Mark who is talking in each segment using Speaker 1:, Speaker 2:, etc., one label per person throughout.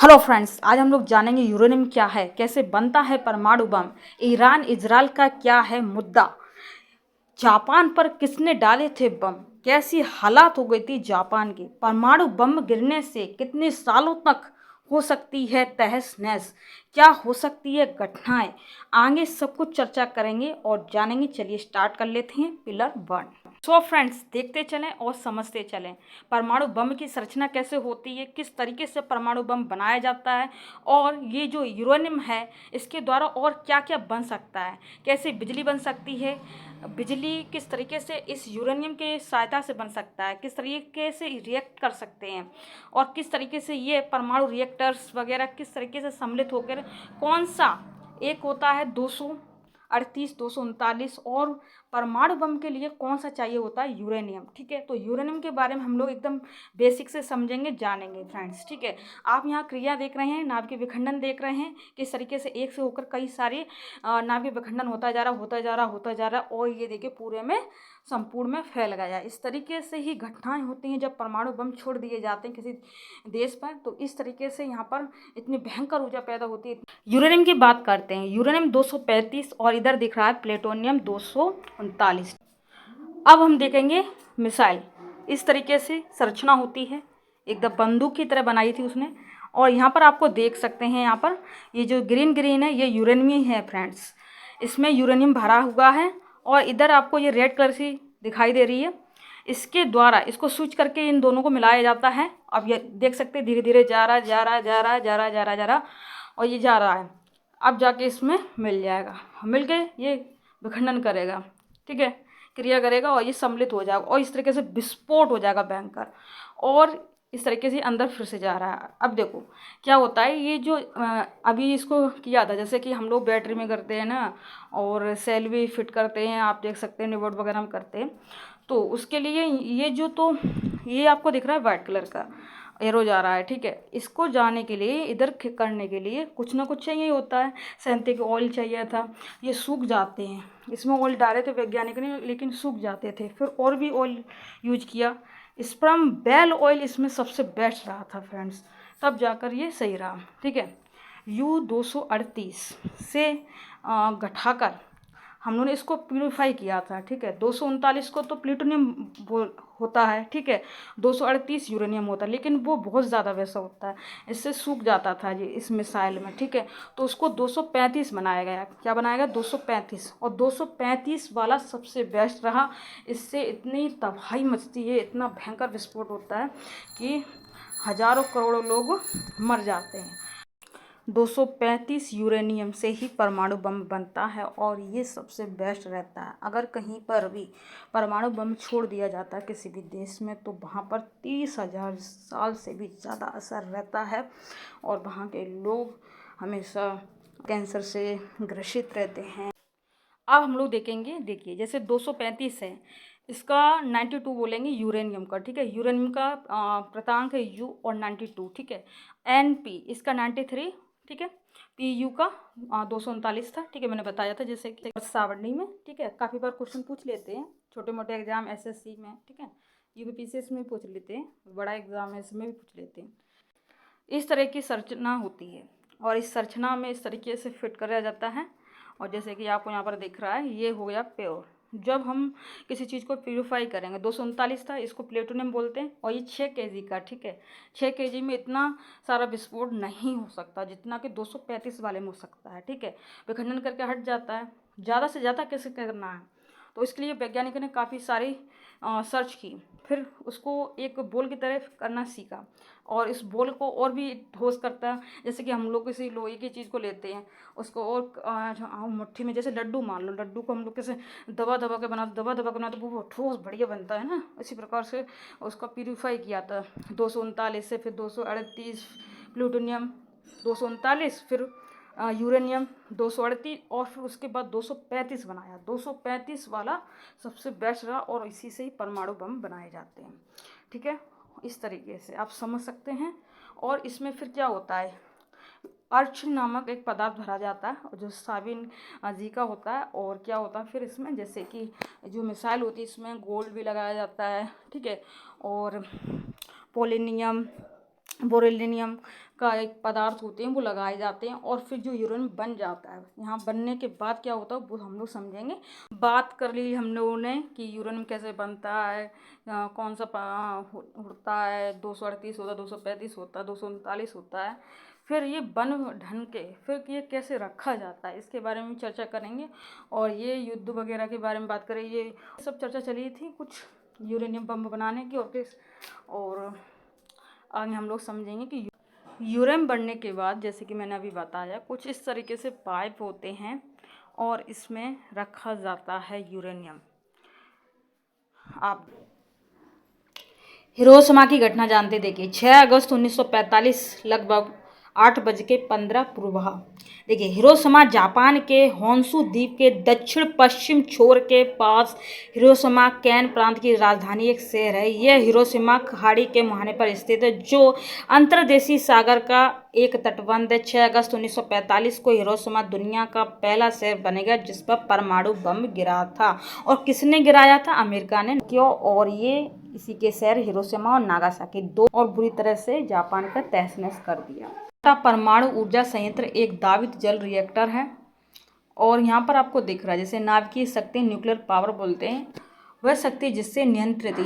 Speaker 1: Hello friends, आज हम लोग जानेंगे यूरेनियम क्या है, कैसे बनता है परमाणु बम, ईरान इजराइल का क्या है मुद्दा, जापान पर किसने डाले थे बम, कैसी हालात हो गई थी जापान की, परमाणु बम गिरने से कितने सालों तक हो सकती है तहस नहस, क्या हो सकती है घटनाएं, आगे सब कुछ चर्चा करेंगे और जानेंगे। चलिए स्टार्ट कर लेते हैं पिलर 1। सो फ्रेंड्स, देखते चलें और समझते चलें परमाणु बम की संरचना कैसे होती है, किस तरीके से परमाणु बम बनाया जाता है और ये जो यूरेनियम है इसके द्वारा और क्या क्या बन सकता है, कैसे बिजली बन सकती है, बिजली किस तरीके से इस यूरेनियम के सहायता से बन सकता है, किस तरीके से रिएक्ट कर सकते हैं और किस तरीके से ये परमाणु रिएक्टर्स वगैरह किस तरीके से सम्मिलित होकर कौन सा एक होता है 238 239 और परमाणु बम के लिए कौन सा चाहिए होता है यूरेनियम। ठीक है, तो यूरेनियम के बारे में हम लोग एकदम बेसिक से समझेंगे जानेंगे फ्रेंड्स। ठीक है, आप यहाँ क्रिया देख रहे हैं, नाभिकीय विखंडन देख रहे हैं, किस तरीके से एक से होकर कई सारे नाभिकीय विखंडन होता जा रहा होता जा रहा होता जा रहा और ये देखिए पूरे में संपूर्ण में फैल गया। इस तरीके से ही घटनाएं होती हैं जब परमाणु बम छोड़ दिए जाते हैं किसी देश पर, तो इस तरीके से यहाँ पर इतनी भयंकर ऊर्जा पैदा होती है। यूरेनियम की बात करते हैं, यूरेनियम 235 और इधर दिख रहा है प्लेटोनियम 239। अब हम देखेंगे मिसाइल, इस तरीके से संरचना होती है, एकदम बंदूक की तरह बनाई थी उसने। और यहाँ पर आपको देख सकते हैं, यहाँ पर ये जो ग्रीन ग्रीन है ये यूरेनियम ही है फ्रेंड्स, इसमें यूरेनियम भरा हुआ है। और इधर आपको ये रेड कलर सी दिखाई दे रही है, इसके द्वारा इसको स्विच करके इन दोनों को मिलाया जाता है। अब ये देख सकते हैं धीरे धीरे जा रहा जा रहा जा रहा जा रहा जा रहा जा रहा और ये जा रहा है, अब जाके इसमें मिल जाएगा, मिल के ये विखंडन करेगा। ठीक है, क्रिया करेगा और ये सम्मिलित हो जाएगा और इस तरीके से विस्फोट हो जाएगा भयंकर, और इस तरीके से अंदर फिर से जा रहा है। अब देखो क्या होता है, ये जो अभी इसको किया था जैसे कि हम लोग बैटरी में करते हैं ना, और सेल भी फिट करते हैं, आप देख सकते हैं निवोड वगैरह में करते हैं, तो उसके लिए ये जो तो ये आपको दिख रहा है वाइट कलर का एरो जा रहा है। ठीक है, इसको जाने के लिए इधर करने के लिए कुछ ना कुछ चाहिए होता है, सैंथिक ऑयल चाहिए था, ये सूख जाते हैं, इसमें ऑयल डाले थे वैज्ञानिक ने लेकिन सूख जाते थे, फिर और भी ऑयल यूज किया, स्पर्म बेल ऑयल इसमें सबसे बेस्ट रहा था फ्रेंड्स, तब जाकर ये सही रहा। ठीक है, U-238 से घटाकर हम लोगों ने इसको प्यूरीफाई किया था। ठीक है, 239 को तो प्लूटोनियम होता है, ठीक है, 238 यूरेनियम होता है, लेकिन वो बहुत ज़्यादा वैसा होता है, इससे सूख जाता था ये इस मिसाइल में। ठीक है, तो उसको 235 बनाया गया। क्या बनाया गया? 235, और 235 वाला सबसे बेस्ट रहा, इससे इतनी तबाही मचती है, इतना भयंकर विस्फोट होता है कि हज़ारों करोड़ों लोग मर जाते हैं। 235 यूरेनियम से ही परमाणु बम बनता है और ये सबसे बेस्ट रहता है। अगर कहीं पर भी परमाणु बम छोड़ दिया जाता है किसी भी देश में तो वहाँ पर 30,000 साल से भी ज़्यादा असर रहता है और वहाँ के लोग हमेशा कैंसर से ग्रसित रहते हैं। अब हम लोग देखेंगे, देखिए जैसे 235 है, इसका 92 बोलेंगे यूरेनियम का। ठीक है, यूरेनियम का प्रांतांक है U और 92। ठीक है, NP इसका 93। ठीक है, PU का 239 था। ठीक है, मैंने बताया था जैसे कि सावरणी में। ठीक है, काफ़ी बार क्वेश्चन पूछ लेते हैं छोटे मोटे एग्जाम SSC में। ठीक है, UPSC में पूछ लेते हैं, बड़ा एग्जाम है इसमें भी पूछ लेते हैं। इस तरह की संरचना होती है और इस संरचना में इस तरीके से फिट कराया जाता है। और जैसे कि आपको यहाँ पर दिख रहा है, ये हो गया प्योर। जब हम किसी चीज़ को प्यूरीफाई करेंगे, 239 था, इसको प्लेटोनियम बोलते हैं, और ये 6 kg का। ठीक है, 6 kg में इतना सारा विस्फोट नहीं हो सकता जितना कि 235 वाले में हो सकता है। ठीक है, विखंडन करके हट जाता है, ज़्यादा से ज़्यादा कैसे करना है, तो इसके लिए वैज्ञानिकों ने काफ़ी सारी सर्च की, फिर उसको एक बोल की तरह करना सीखा, और इस बोल को और भी ठोस करता है। जैसे कि हम लोग किसी लोहे की चीज़ को लेते हैं, उसको और मुट्ठी में, जैसे लड्डू मान लो, लड्डू को हम लोग कैसे दबा दबा के बनाते तो वो ठोस बढ़िया बनता है ना, इसी प्रकार से उसका प्यूरीफाई किया था 239 से, फिर 238 प्लूटोनियम, 239 फिर यूरेनियम 238, और फिर उसके बाद 235 बनाया। 235 वाला सबसे बेस्ट रहा और इसी से ही परमाणु बम बनाए जाते हैं। ठीक है, इस तरीके से आप समझ सकते हैं। और इसमें फिर क्या होता है, अर्च नामक एक पदार्थ भरा जाता है जो साबिन जी का होता है। और क्या होता है फिर इसमें, जैसे कि जो मिसाइल होती है इसमें गोल्ड भी लगाया जाता है। ठीक है, और पोलेनियम बोरोलिनियम का एक पदार्थ होते हैं वो लगाए जाते हैं और फिर जो यूरेनियम बन जाता है, यहाँ बनने के बाद क्या होता है वो हम लोग समझेंगे। बात कर ली हम लोगों ने कि यूरेनियम कैसे बनता है, कौन सा होता है, 238 होता है, 235 होता है, 239 होता है, फिर ये बन ढन के फिर ये कैसे रखा जाता है इसके बारे में चर्चा करेंगे। और ये युद्ध वगैरह के बारे में बात करें, ये सब चर्चा चली थी कुछ यूरेनियम बम बनाने की। और आगे हम लोग समझेंगे कि यूरेनियम बढ़ने के बाद जैसे कि मैंने अभी बताया कुछ इस तरीके से पाइप होते हैं और इसमें रखा जाता है यूरेनियम। आप हिरोशिमा की घटना जानते, देखिए 6 अगस्त 1945 लगभग 8:15 पूर्व। देखिए हिरोशिमा जापान के होन्शु द्वीप के दक्षिण पश्चिम छोर के पास हिरोशिमा कैन प्रांत की राजधानी एक शहर है। यह हिरोशिमा खाड़ी के मुहाने पर स्थित है जो अंतर्देशीय सागर का एक तटबंध है। 6 अगस्त 1945 को हिरोशिमा दुनिया का पहला शहर बनेगा जिस पर परमाणु बम गिरा था। और किसने गिराया था? अमेरिका ने। क्यों? और ये इसी के शहर हिरोशिमा और नागासाकी दो और बुरी तरह से जापान का तहस नहस कर दिया। परमाणु ऊर्जा संयंत्र एक दावित जल रिएक्टर है और यहाँ पर आपको दिख रहा है जैसे नाभिकीय शक्ति न्यूक्लियर पावर बोलते हैं, वह शक्ति जिससे नियंत्रित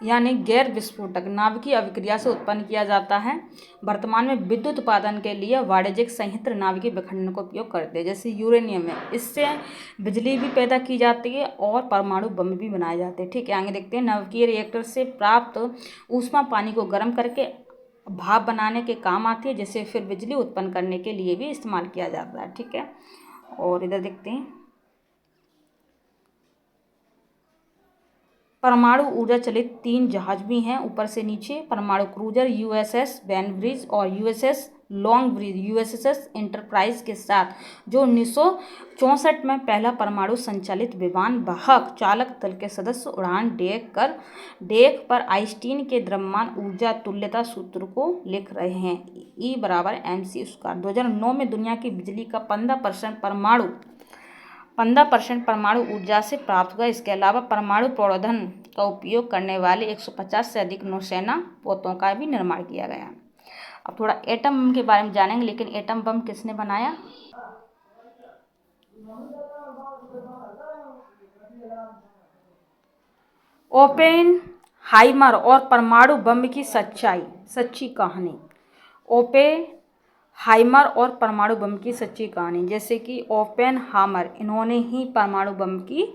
Speaker 1: यानी गैर विस्फोटक नाभिकीय अभिक्रिया से उत्पन्न किया जाता है। वर्तमान में विद्युत उत्पादन के लिए वाणिज्यिक संयंत्र नाभिकीय विखंडन का उपयोग करते हैं जैसे यूरेनियम है, इससे बिजली भी पैदा की जाती है और परमाणु बम भी बनाए जाते हैं। ठीक है, आगे देखते हैं। नाभिकीय रिएक्टर से प्राप्त ऊष्मा पानी को गर्म करके भाप बनाने के काम आती है जिससे फिर बिजली उत्पन्न करने के लिए भी इस्तेमाल किया जाता है। ठीक है, और इधर देखते हैं परमाणु ऊर्जा चलित 3 जहाज भी हैं ऊपर से नीचे। परमाणु क्रूजर यूएसएस बैनब्रिज और USS long bridge USS enterprise के साथ जो 1964 में पहला परमाणु संचालित विमान वाहक चालक दल के सदस्य उड़ान डेक पर आइंस्टीन के द्रव्यमान ऊर्जा तुल्यता सूत्र को लिख रहे हैं। E = mc²। 2009 में दुनिया की बिजली का 15% परमाणु ऊर्जा से प्राप्त हुआ। इसके अलावा परमाणु प्रौद्योधन का उपयोग करने वाले 150 से अधिक नौसेना पोतों का भी निर्माण किया गया। अब थोड़ा एटम बम के बारे में जानेंगे, लेकिन एटम बम किसने बनाया? ओपेनहाइमर और परमाणु बम की सच्ची कहानी। ओपेनहाइमर और परमाणु बम की सच्ची कहानी, जैसे कि ओपेनहाइमर इन्होंने ही परमाणु बम की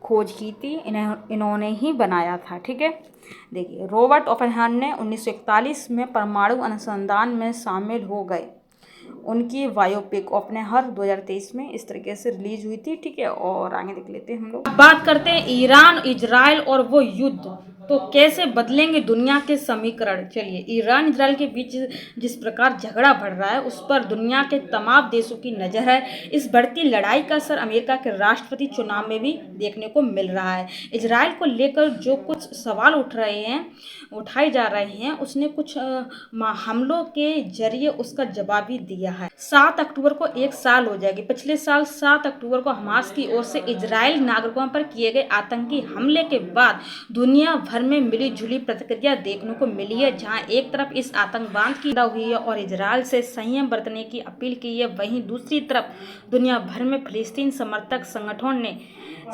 Speaker 1: खोज की थी, इन्होंने ही बनाया था। ठीक है, देखिए रॉबर्ट ओपेनहाइमर ने 1941 में परमाणु अनुसंधान में शामिल हो गए। उनकी बायोपिक ओपेनहाइमर 2023 में इस तरीके से रिलीज हुई थी। ठीक है, और आगे देख लेते हैं हम लोग। बात करते हैं ईरान इजराइल और वो युद्ध तो कैसे बदलेंगे दुनिया के समीकरण। चलिए, ईरान इजराइल के बीच जिस प्रकार झगड़ा बढ़ रहा है उस पर दुनिया के तमाम देशों की नज़र है। इस बढ़ती लड़ाई का असर अमेरिका के राष्ट्रपति चुनाव में भी देखने को मिल रहा है। इजराइल को लेकर जो कुछ सवाल उठाए जा रहे हैं उसने कुछ हमलों के जरिए उसका जवाब भी दिया है। 7 अक्टूबर को 1 साल हो जाएगी। पिछले साल 7 अक्टूबर को हमास की ओर से इजराइल नागरिकों पर किए गए आतंकी हमले के बाद दुनिया भर में मिली जुली प्रतिक्रिया देखने को मिली है। जहां एक तरफ इस आतंकवाद की निंदा हुई है और इजराइल से संयम बरतने की अपील की है, वहीं दूसरी तरफ दुनिया भर में फिलिस्तीन समर्थक संगठनों ने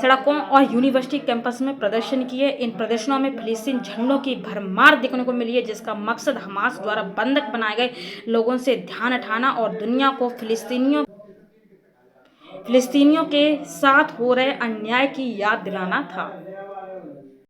Speaker 1: सड़कों और यूनिवर्सिटी कैंपस में प्रदर्शन किए। इन प्रदर्शनों में फिलिस्तीन झंडों की भरमार देखने को मिली है जिसका मकसद हमास द्वारा बंधक बनाए गए लोगों से ध्यान हटाना और दुनिया को फिलिस्तीनियों के साथ हो रहे अन्याय की याद दिलाना था।